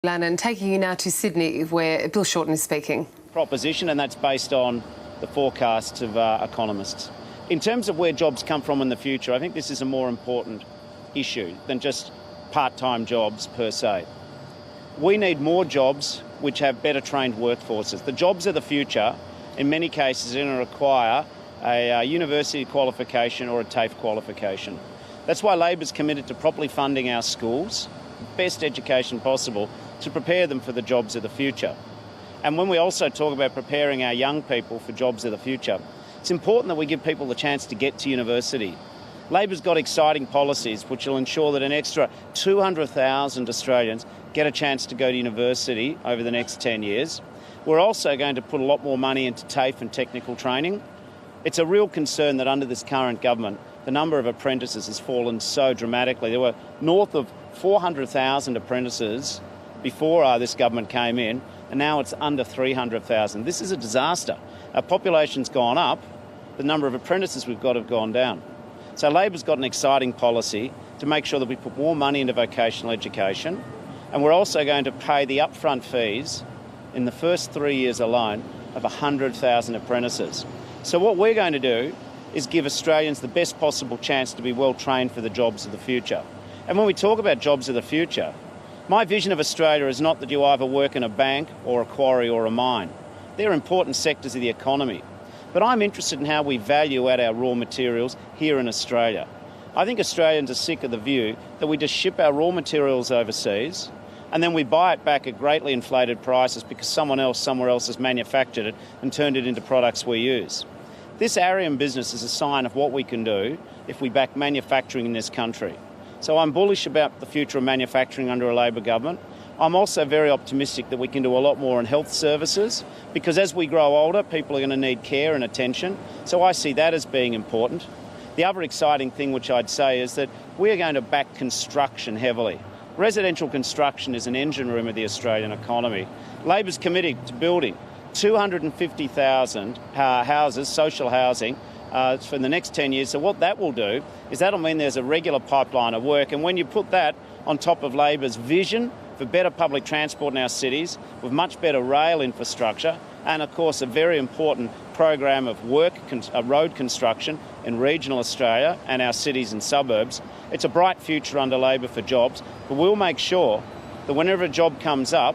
Lannan, taking you now to Sydney, where Bill Shorten is speaking. Proposition, and that's based on the forecasts of economists. In terms of where jobs come from in the future, I think this is a more important issue than just part-time jobs per se. We need more jobs which have better trained workforces. The jobs of the future, in many cases, are going to require a university qualification or a TAFE qualification. That's why Labor's committed to properly funding our schools, best education possible, to prepare them for the jobs of the future. And when we also talk about preparing our young people for jobs of the future, it's important that we give people the chance to get to university. Labor's got exciting policies which will ensure that an extra 200,000 Australians get a chance to go to university over the next 10 years. We're also going to put a lot more money into TAFE and technical training. It's a real concern that under this current government, the number of apprentices has fallen so dramatically. There were north of 400,000 apprentices before this government came in, and now it's under 300,000. This is a disaster. Our population's gone up, the number of apprentices we've got have gone down. So Labor's got an exciting policy to make sure that we put more money into vocational education, and we're also going to pay the upfront fees in the first 3 years alone of 100,000 apprentices. So what we're going to do is give Australians the best possible chance to be well trained for the jobs of the future. And when we talk about jobs of the future, my vision of Australia is not that you either work in a bank or a quarry or a mine. They're important sectors of the economy. But I'm interested in how we value out our raw materials here in Australia. I think Australians are sick of the view that we just ship our raw materials overseas and then we buy it back at greatly inflated prices because someone else somewhere else has manufactured it and turned it into products we use. This Arian business is a sign of what we can do if we back manufacturing in this country. So I'm bullish about the future of manufacturing under a Labor government. I'm also very optimistic that we can do a lot more in health services because as we grow older, people are going to need care and attention. So I see that as being important. The other exciting thing which I'd say is that we are going to back construction heavily. Residential construction is an engine room of the Australian economy. Labor's committed to building 250,000 houses, social housing, for the next 10 years. So what that will do is that'll mean there's a regular pipeline of work. And when you put that on top of Labor's vision for better public transport in our cities, with much better rail infrastructure, and of course a very important program of road construction in regional Australia and our cities and suburbs, it's a bright future under Labor for jobs. But we'll make sure that whenever a job comes up,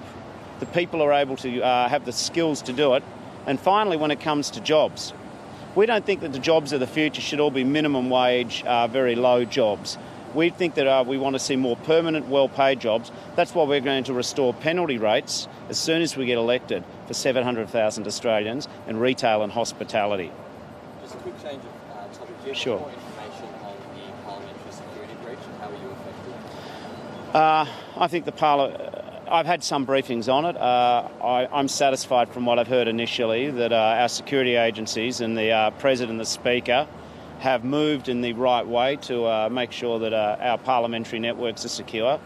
the people are able to have the skills to do it. And finally, when it comes to jobs, we don't think that the jobs of the future should all be minimum wage, very low jobs. We think that we want to see more permanent, well-paid jobs. That's why we're going to restore penalty rates as soon as we get elected for 700,000 Australians in retail and hospitality. Just a quick change of topic. Do you have more information on the parliamentary security breach and how are you affected? I think I've had some briefings on it. I'm satisfied from what I've heard initially that our security agencies and the President and the Speaker have moved in the right way to make sure that our parliamentary networks are secure.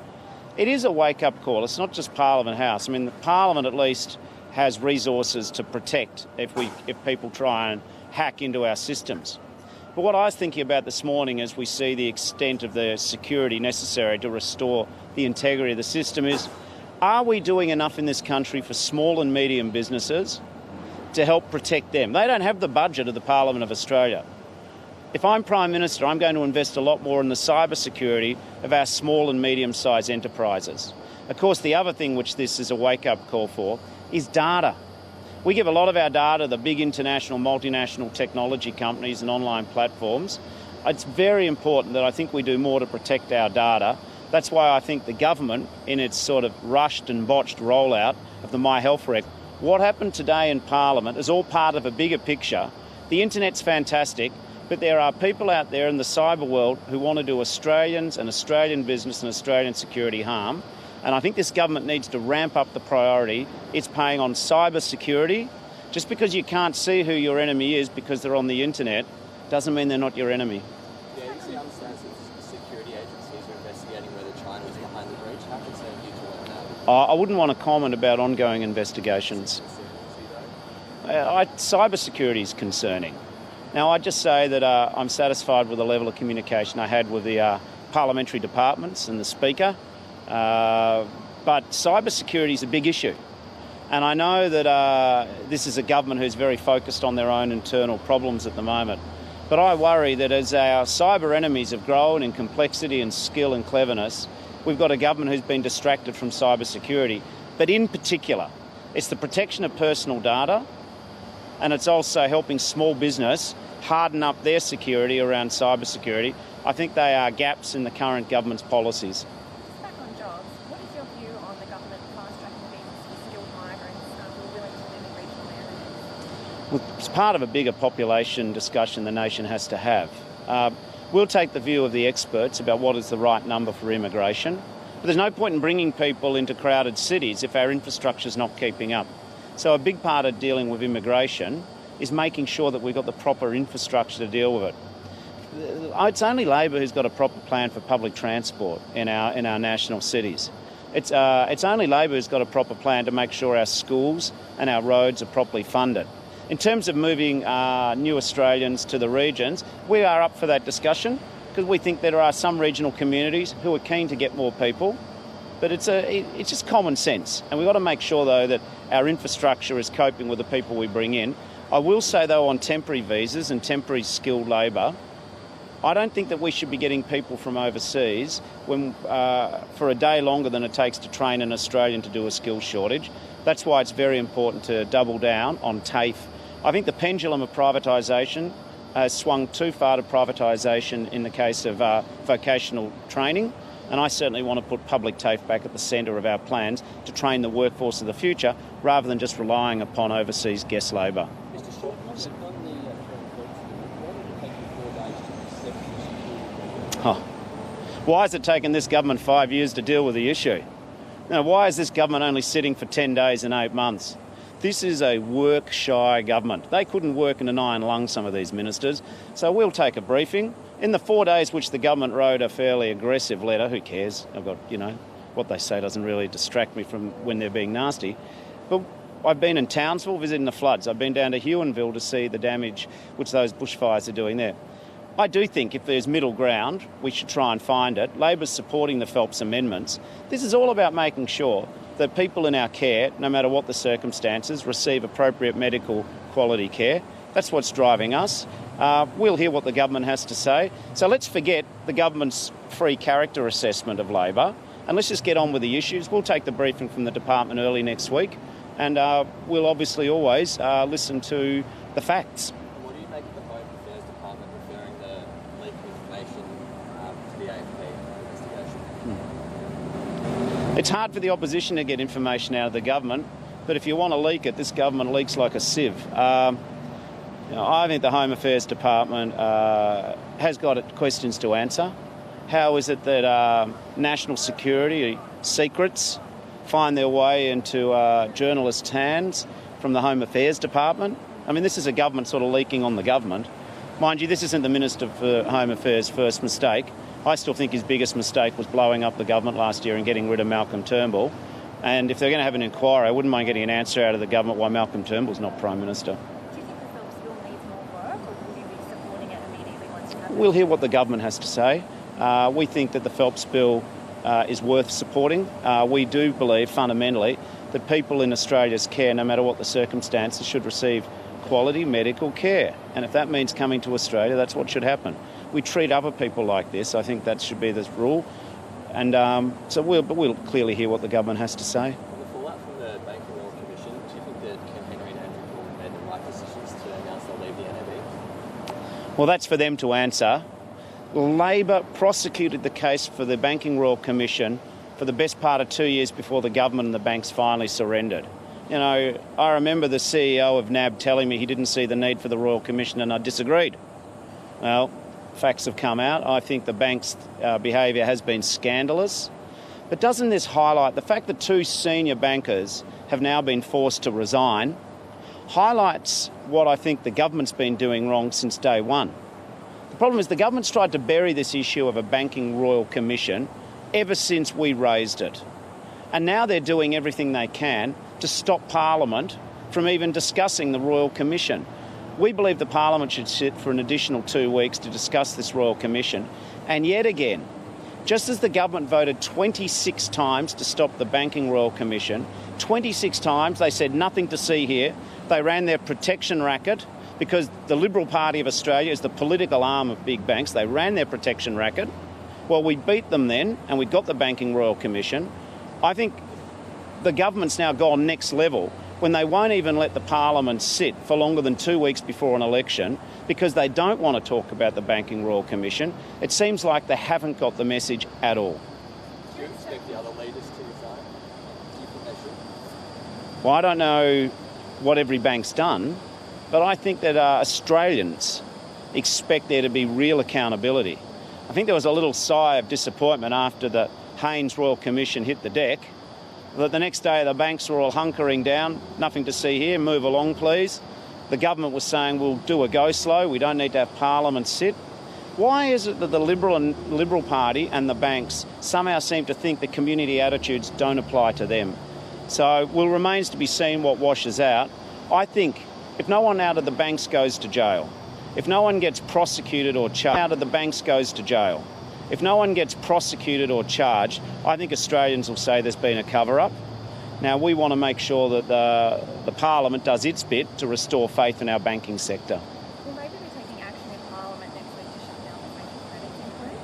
It is a wake-up call. It's not just Parliament House. I mean, the Parliament at least has resources to protect if people try and hack into our systems. But what I was thinking about this morning as we see the extent of the security necessary to restore the integrity of the system is, are we doing enough in this country for small and medium businesses to help protect them? They don't have the budget of the Parliament of Australia. If I'm Prime Minister, I'm going to invest a lot more in the cyber security of our small and medium-sized enterprises. Of course, the other thing which this is a wake-up call for is data. We give a lot of our data to the big international, multinational technology companies and online platforms. It's very important that I think we do more to protect our data. That's why I think the government, in its sort of rushed and botched rollout of the My Health Record, what happened today in Parliament is all part of a bigger picture. The internet's fantastic, but there are people out there in the cyber world who want to do Australians and Australian business and Australian security harm. And I think this government needs to ramp up the priority it's paying on cyber security. Just because you can't see who your enemy is because they're on the internet doesn't mean they're not your enemy. Yeah, you see security agencies are investigating whether China was behind the breach. How concerned are you to learn that? I wouldn't want to comment about ongoing investigations. Cyber security is concerning. Now, I'd just say that I'm satisfied with the level of communication I had with the parliamentary departments and the Speaker. But cybersecurity is a big issue. And I know that this is a government who's very focused on their own internal problems at the moment. But I worry that as our cyber enemies have grown in complexity and skill and cleverness, we've got a government who's been distracted from cybersecurity. But in particular, it's the protection of personal data, and it's also helping small business harden up their security around cybersecurity. I think they are gaps in the current government's policies. Back on jobs, what is your view on the government fast-tracking visas for skilled migrants who are willing to live in regional areas? Well, it's part of a bigger population discussion the nation has to have. We'll take the view of the experts about what is the right number for immigration. But there's no point in bringing people into crowded cities if our infrastructure's not keeping up. So a big part of dealing with immigration is making sure that we've got the proper infrastructure to deal with it. It's only Labor who's got a proper plan for public transport in our national cities. It's only Labor who's got a proper plan to make sure our schools and our roads are properly funded. In terms of moving new Australians to the regions, we are up for that discussion because we think there are some regional communities who are keen to get more people. But it's just common sense. And we've got to make sure, though, that our infrastructure is coping with the people we bring in. I will say, though, on temporary visas and temporary skilled labour, I don't think that we should be getting people from overseas for a day longer than it takes to train an Australian to do a skills shortage. That's why it's very important to double down on TAFE. I think the pendulum of privatisation has swung too far to privatisation in the case of vocational training, and I certainly want to put public TAFE back at the centre of our plans to train the workforce of the future rather than just relying upon overseas guest labour. Mr. Shorten, what's it on the why did it take you 4 days to accept the security? Why has it taken this government 5 years to deal with the issue? Now, why is this government only sitting for 10 days and 8 months? This is a work-shy government. They couldn't work in an iron lung, some of these ministers. So we'll take a briefing. In the 4 days which the government wrote a fairly aggressive letter, who cares? I've got, what they say doesn't really distract me from when they're being nasty. But I've been in Townsville visiting the floods. I've been down to Huonville to see the damage which those bushfires are doing there. I do think if there's middle ground, we should try and find it. Labor's supporting the Phelps amendments. This is all about making sure that people in our care, no matter what the circumstances, receive appropriate medical quality care. That's what's driving us. We'll hear what the government has to say. So let's forget the government's free character assessment of Labor and let's just get on with the issues. We'll take the briefing from the department early next week and we'll obviously always listen to the facts. What do you make of the Home Affairs Department referring the leak of information to the AFP investigation? It's hard for the opposition to get information out of the government, but if you want to leak it, this government leaks like a sieve. I think the Home Affairs Department has got questions to answer. How is it that national security secrets find their way into journalists' hands from the Home Affairs Department? I mean, this is a government sort of leaking on the government. Mind you, this isn't the Minister for Home Affairs' first mistake. I still think his biggest mistake was blowing up the government last year and getting rid of Malcolm Turnbull. And if they're going to have an inquiry, I wouldn't mind getting an answer out of the government why Malcolm Turnbull's not Prime Minister. Do you think the Phelps bill needs more work, or will you be supporting it immediately once you have it? We'll hear what the government has to say. We think that the Phelps bill is worth supporting. We do believe fundamentally that people in Australia's care, no matter what the circumstances, should receive quality medical care. And if that means coming to Australia, that's what should happen. We treat other people like this. I think that should be the rule. And so we'll clearly hear what the government has to say. On the fallout from the Banking Royal Commission, do you think that Ken Henry and Andrew Paul made the right decisions to announce they'll leave the NAB? Well, that's for them to answer. Labor prosecuted the case for the Banking Royal Commission for the best part of 2 years before the government and the banks finally surrendered. I remember the CEO of NAB telling me he didn't see the need for the Royal Commission, and I disagreed. Well, facts have come out. I think the bank's behaviour has been scandalous. But doesn't this highlight the fact that 2 senior bankers have now been forced to resign highlights what I think the government's been doing wrong since day one. The problem is the government's tried to bury this issue of a Banking Royal Commission ever since we raised it. And now they're doing everything they can to stop Parliament from even discussing the Royal Commission. We believe the Parliament should sit for an additional 2 weeks to discuss this Royal Commission. And yet again, Just as the government voted 26 times to stop the Banking Royal Commission, 26 times they said nothing to see here. They ran their protection racket because the Liberal Party of Australia is the political arm of big banks. They ran their protection racket. Well, we beat them then and we got the Banking Royal Commission. I think the government's now gone next level when they won't even let the Parliament sit for longer than 2 weeks before an election because they don't want to talk about the Banking Royal Commission. It seems like they haven't got the message at all. Do you expect the other leaders to resign? Do you think they should? Well, I don't know what every bank's done, but I think that Australians expect there to be real accountability. I think there was a little sigh of disappointment after the Haynes Royal Commission hit the deck, that the next day the banks were all hunkering down, nothing to see here, move along please. The government was saying we'll do a go slow, we don't need to have Parliament sit. Why is it that the Liberal Party and the banks somehow seem to think that community attitudes don't apply to them? So it will remains to be seen what washes out. I think if no one out of the banks goes to jail, if no one gets prosecuted or charged, out of the banks goes to jail. If no one gets prosecuted or charged, I think Australians will say there's been a cover-up. Now, we want to make sure that the Parliament does its bit to restore faith in our banking sector. Will Labor be taking action in Parliament next week to shut down the franking credits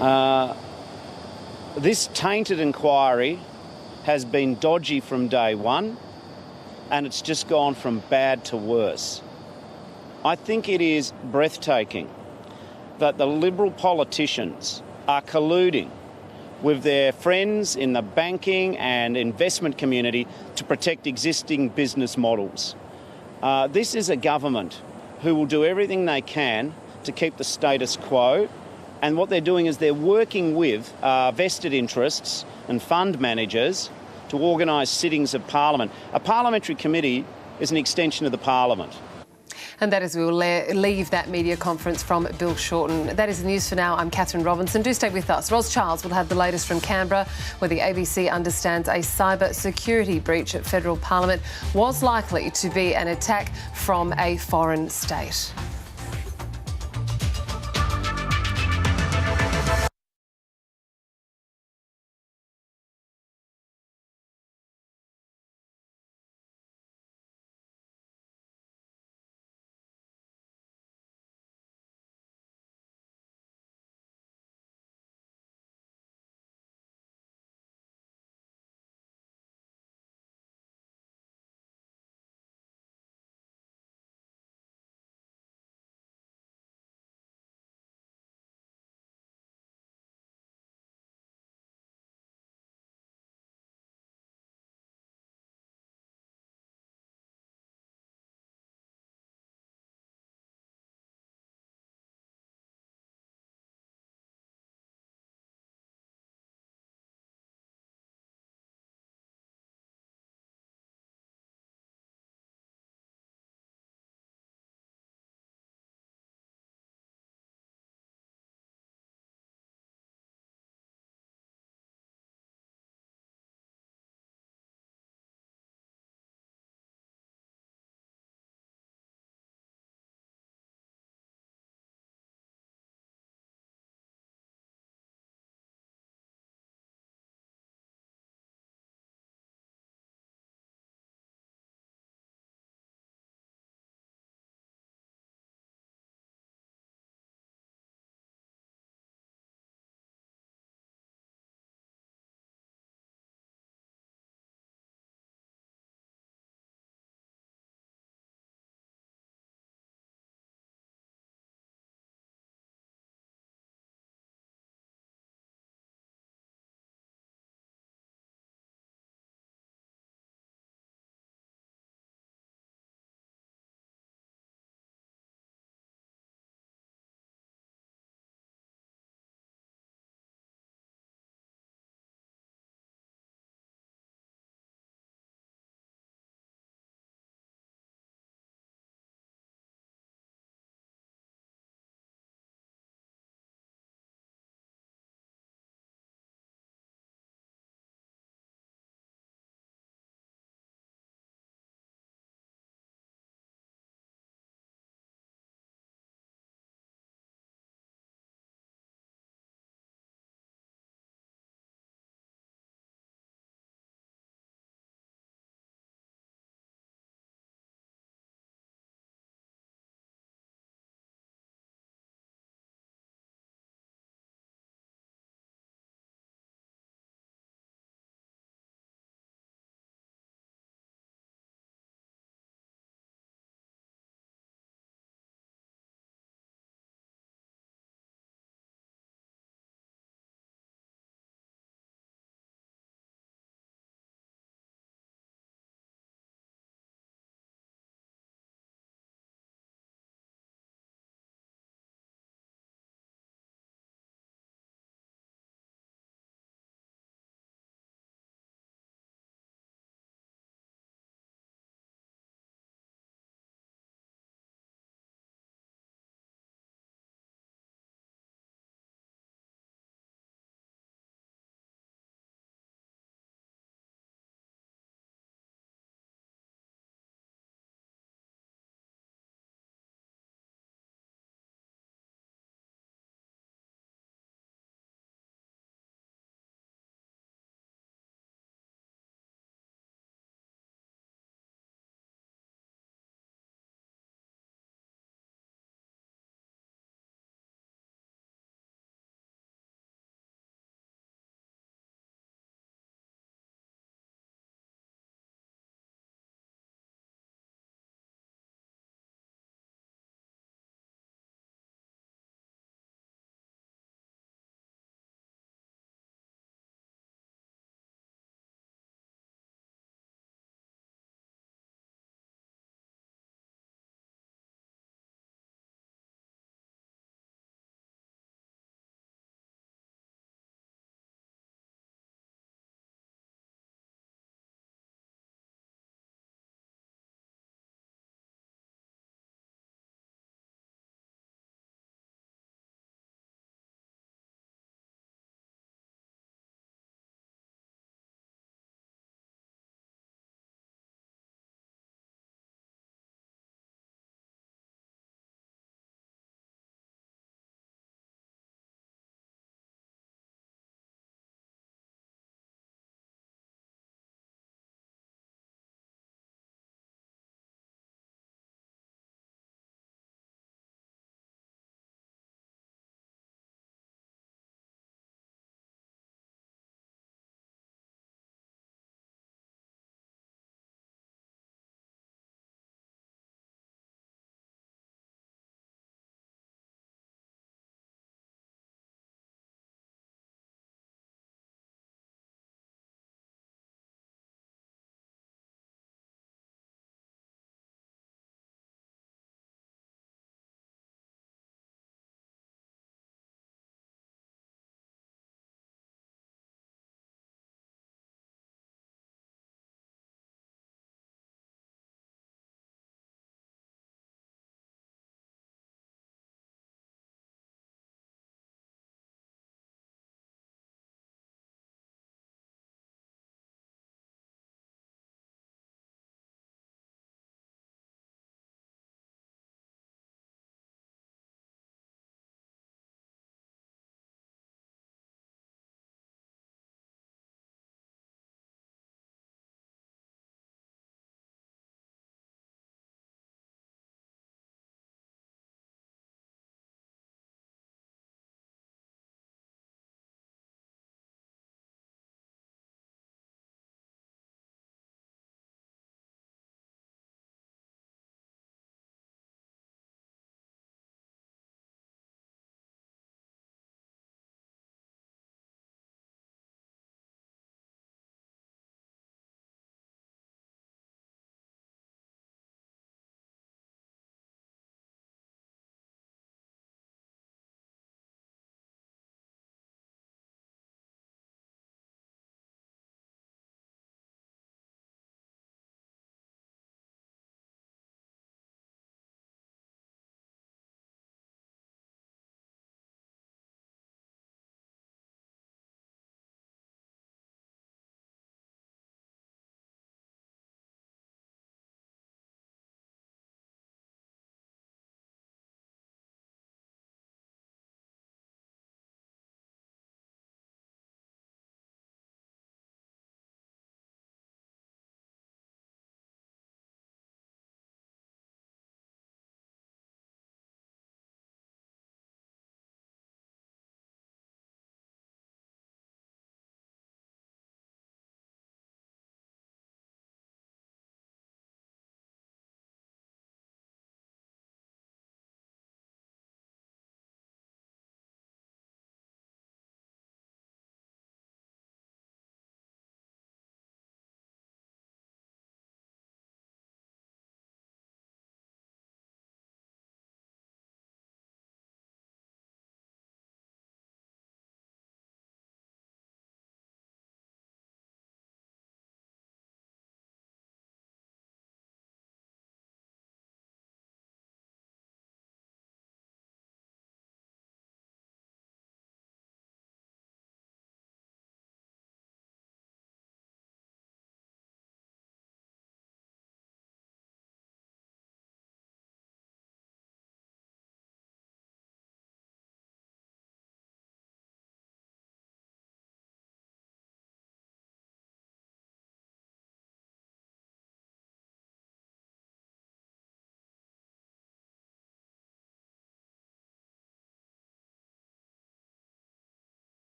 inquiry? This tainted inquiry has been dodgy from day one, and it's just gone from bad to worse. I think it is breathtaking that the Liberal politicians are colluding with their friends in the banking and investment community to protect existing business models. This is a government who will do everything they can to keep the status quo, and what they're doing is they're working with vested interests and fund managers to organise sittings of Parliament. A parliamentary committee is an extension of the Parliament. And that is, we will leave that media conference from Bill Shorten. That is the news for now. I'm Catherine Robinson. Do stay with us. Ros Charles will have the latest from Canberra, where the ABC understands a cyber security breach at federal Parliament was likely to be an attack from a foreign state.